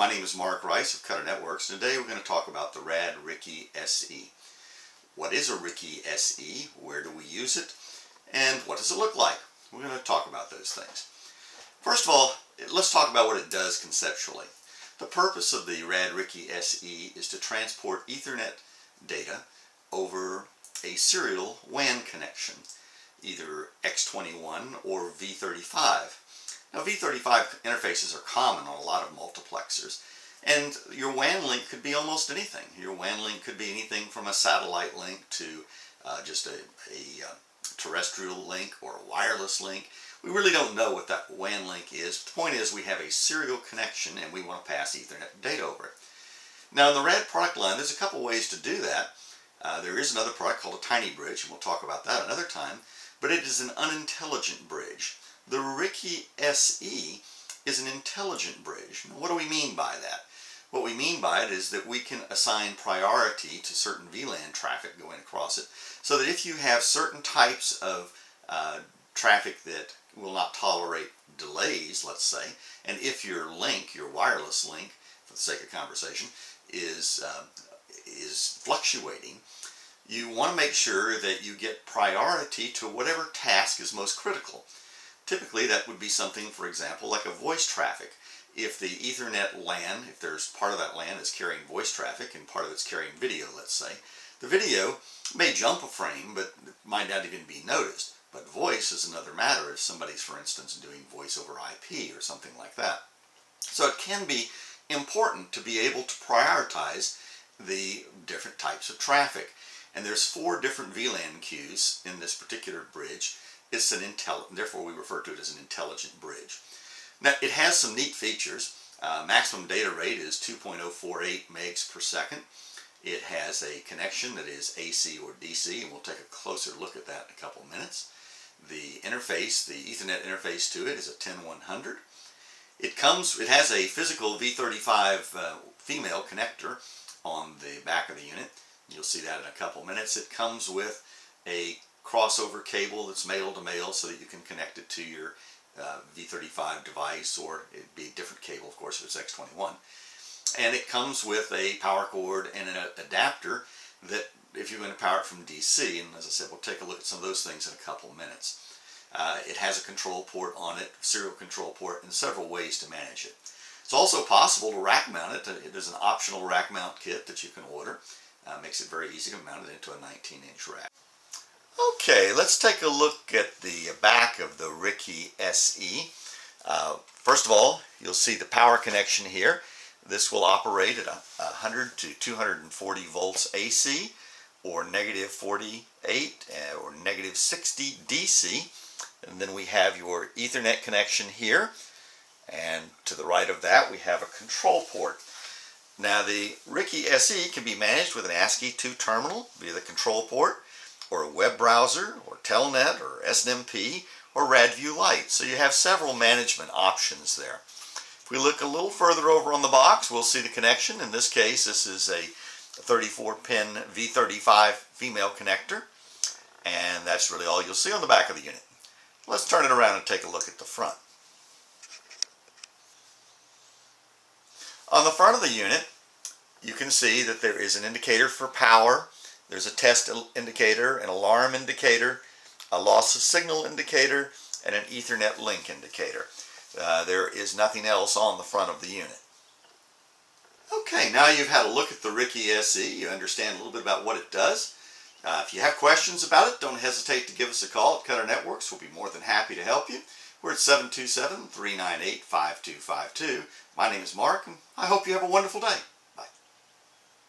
My name is Mark Rice of Cutter Networks, and today we're going to talk about the RAD RICi-SE. What is a RICi-SE? Where do we use it? And what does it look like? We're going to talk about those things. First of all, let's talk about what it does conceptually. The purpose of the RAD RICi-SE is to transport Ethernet data over a serial WAN connection, either X21 or V35. Now, V35 interfaces are common on a lot of multiplexers, and your WAN link could be almost anything. Your WAN link could be anything from a satellite link to just a terrestrial link or a wireless link. We really don't know what that WAN link is. The point is we have a serial connection and we want to pass Ethernet data over it. Now, in the RAD product line, there's a couple ways to do that. There is another product called a tiny bridge, and we'll talk about that another time, but it is an unintelligent bridge. The RICi-SE is an intelligent bridge. Now, what do we mean by that? What we mean by it is that we can assign priority to certain VLAN traffic going across it, so that if you have certain types of traffic that will not tolerate delays, let's say, and if your link, your wireless link, for the sake of conversation, is fluctuating, you want to make sure that you get priority to whatever task is most critical. Typically, that would be something, for example, like a voice traffic. If the Ethernet LAN, if there's part of that LAN is carrying voice traffic and part of it's carrying video, let's say, the video may jump a frame, but it might not even be noticed. But voice is another matter if somebody's, for instance, doing voice over IP or something like that. So it can be important to be able to prioritize the different types of traffic. And there's 4 different VLAN queues in this particular bridge. It's therefore we refer to it as an intelligent bridge. Now, it has some neat features. Maximum data rate is 2.048 megs per second. It has a connection that is AC or DC, and we'll take a closer look at that in a couple minutes. The interface, the Ethernet interface to it, is a 10100. It has a physical V35 female connector on the back of the unit. You'll see that in a couple minutes. It comes with a crossover cable that's male to male so that you can connect it to your V35 device, or it'd be a different cable, of course, if it's X21. And it comes with a power cord and an adapter that, if you're going to power it from DC, and as I said, we'll take a look at some of those things in a couple minutes. It has a control port on it, serial control port, and several ways to manage it. It's also possible to rack mount it. There's an optional rack mount kit that you can order. Makes it very easy to mount it into a 19-inch rack. Okay, let's take a look at the back of the RICi-SE. First of all, you'll see the power connection here. This will operate at 100 to 240 volts AC, or negative 48 or negative 60 DC. And then we have your Ethernet connection here. And to the right of that, we have a control port. Now, the RICi-SE can be managed with an ASCII 2 terminal via the control port, or a web browser, or Telnet, or SNMP, or RADView Lite. So you have several management options there. If we look a little further over on the box, we'll see the connection. In this case, this is a 34-pin V35 female connector, and that's really all you'll see on the back of the unit. Let's turn it around and take a look at the front. On the front of the unit, you can see that there is an indicator for power. There's a test indicator, an alarm indicator, a loss of signal indicator, and an Ethernet link indicator. There is nothing else on the front of the unit. Okay, now you've had a look at the RICi-SE. You understand a little bit about what it does. If you have questions about it, don't hesitate to give us a call at Cutter Networks. We'll be more than happy to help you. We're at 727-398-5252. My name is Mark, and I hope you have a wonderful day.